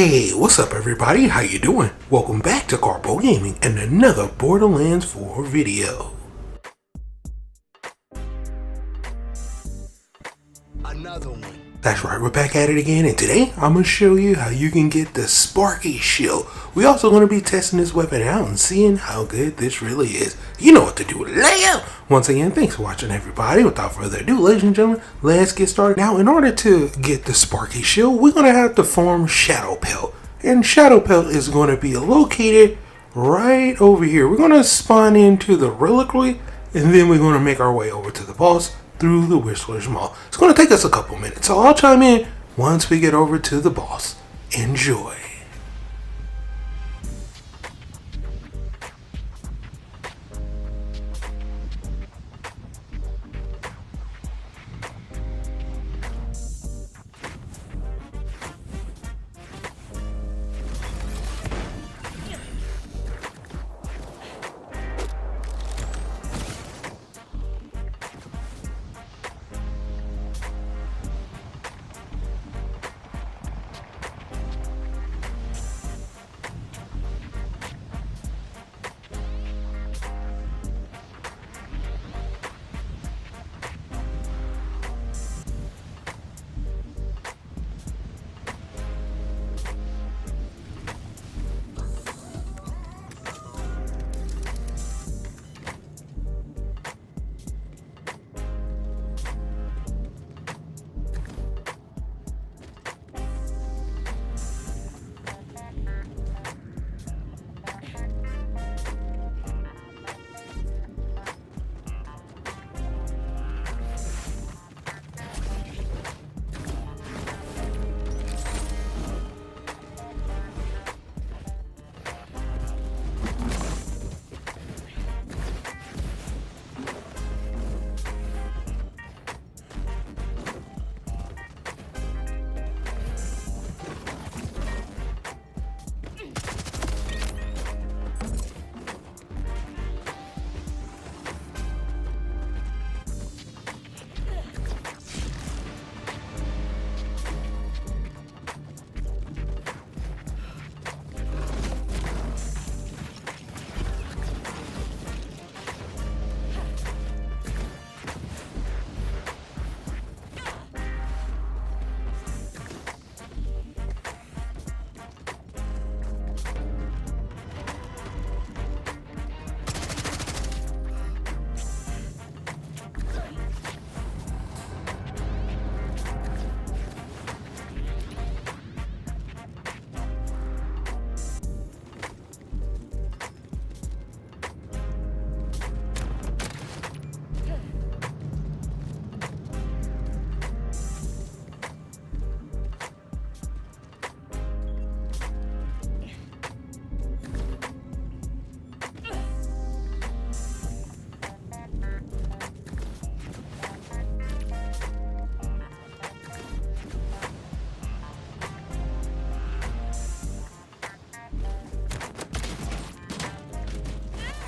Hey, what's up everybody? How you doing? Welcome back to Karpo Gaming and another Borderlands 4 video. Another one. That's right, we're back at it again, and today I'm going to show you how you can get the Sparky Shield. We also going to be testing this weapon out and seeing how good this really is. You know what to do. Layout! Once again, thanks for watching everybody. Without further ado, ladies and gentlemen, let's get started. Now, in order to get the Sparky Shield, we're going to have to form Shadow Pelt. And Shadow Pelt is going to be located right over here. We're going to spawn into the reliquary, and then we're going to make our way over to the boss through the Whistler's Maw. It's going to take us a couple minutes, so I'll chime in once we get over to the boss. Enjoy.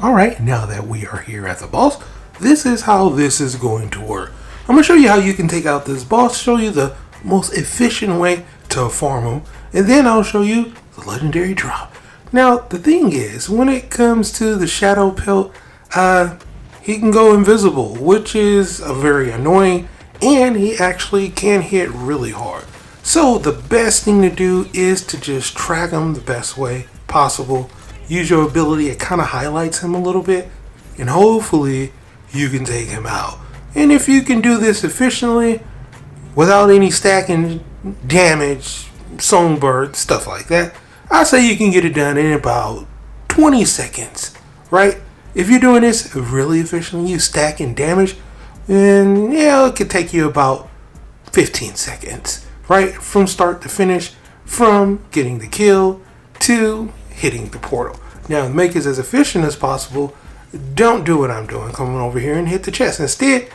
Alright, now that we are here at the boss, this is how this is going to work. I'm going to show you how you can take out this boss, show you the most efficient way to farm him, and then I'll show you the legendary drop. Now, the thing is, when it comes to the Shadow Pelt, he can go invisible, which is very annoying, and he actually can hit really hard. So the best thing to do is to just track him the best way possible. Use your ability, it kind of highlights him a little bit, and hopefully you can take him out. And if you can do this efficiently, without any stacking damage, songbird, stuff like that, I say you can get it done in about 20 seconds, right? If you're doing this really efficiently, you stacking damage, then yeah, it could take you about 15 seconds, right? From start to finish, from getting the kill to hitting the portal. Now, to make it as efficient as possible, don't do what I'm doing, coming over here and hit the chest. Instead,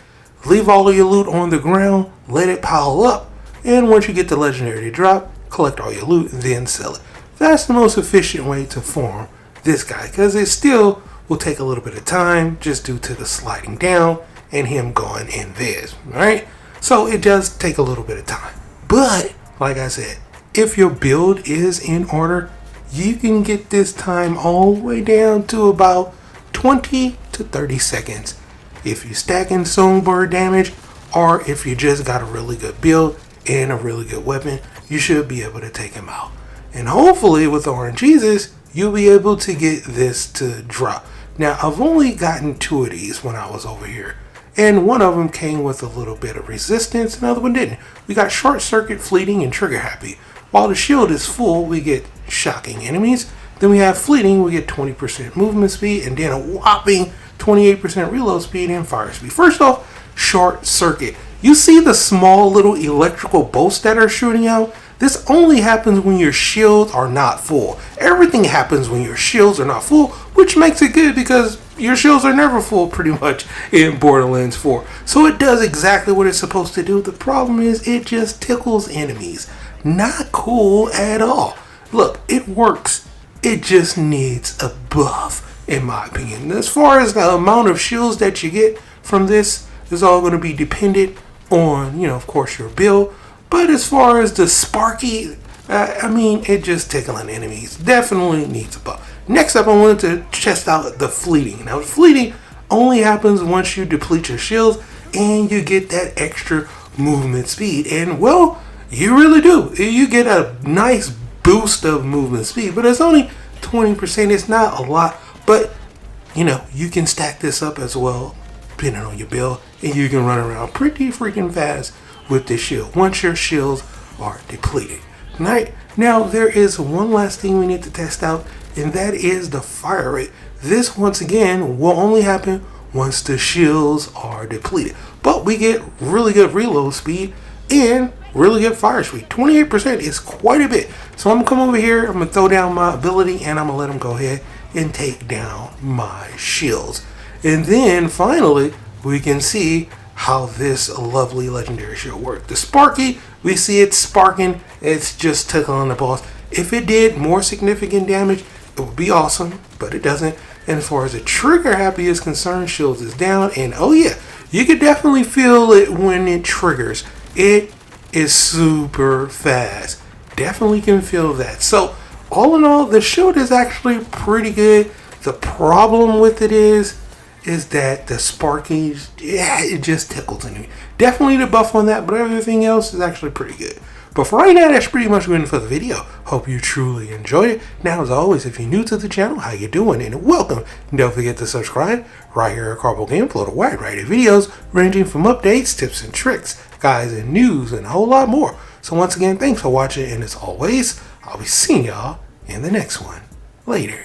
leave all of your loot on the ground, let it pile up, and once you get the legendary drop, collect all your loot and then sell it. That's the most efficient way to farm this guy, because it still will take a little bit of time just due to the sliding down and him going in this, right? So it does take a little bit of time. But, like I said, if your build is in order, you can get this time all the way down to about 20 to 30 seconds. If you stack in songbird damage, or if you just got a really good build and a really good weapon, you should be able to take him out. And hopefully with Orange Jesus, you'll be able to get this to drop. Now, I've only gotten 2 of these when I was over here, and one of them came with a little bit of resistance, and the other one didn't. We got Short Circuit, Fleeting, and Trigger Happy. While the shield is full, we get Shocking Enemies. Then we have Fleeting, we get 20% movement speed, and then a whopping 28% reload speed and fire speed. First off, Short Circuit. You see the small little electrical bolts that are shooting out? This only happens when your shields are not full. Everything happens when your shields are not full, which makes it good because your shields are never full pretty much in Borderlands 4. So it does exactly what it's supposed to do. The problem is it just tickles enemies. Not cool at all. Look, it works. It just needs a buff, in my opinion. As far as the amount of shields that you get from this is all going to be dependent on, of course, your build. But as far as the Sparky, it just tickling enemies. Definitely needs a buff. Next up, I wanted to test out the Fleeting. Now, Fleeting only happens once you deplete your shields and you get that extra movement speed. And, well, you really do. You get a nice boost of movement speed, but it's only 20%. It's not a lot, but, you can stack this up as well, depending on your build, and you can run around pretty freaking fast with this shield once your shields are depleted. Right? Now there is one last thing we need to test out, and that is the fire rate. This once again will only happen once the shields are depleted, but we get really good reload speed and really good fire speed. 28% is quite a bit. So I'm gonna come over here, I'm gonna throw down my ability, and I'm gonna let him go ahead and take down my shields. And then finally we can see how this lovely legendary shield works. The Sparky, we see it sparking, it's just tickling the boss. If it did more significant damage, it would be awesome, but it doesn't. And as far as the Trigger Happy is concerned, shields is down, and oh yeah, you can definitely feel it when it triggers. It is super fast. Definitely can feel that. So all in all, the shield is actually pretty good. The problem with it is that the Sparkies, it just tickles me. Definitely the buff on that, but everything else is actually pretty good. But for right now, that's pretty much good for the video. Hope you truly enjoyed it. Now, as always, if you're new to the channel, how you doing? And welcome. And don't forget to subscribe right here at Karpo Game, upload a wide variety of videos ranging from updates, tips and tricks, guides and news, and a whole lot more. So once again, thanks for watching, and as always, I'll be seeing y'all in the next one. Later.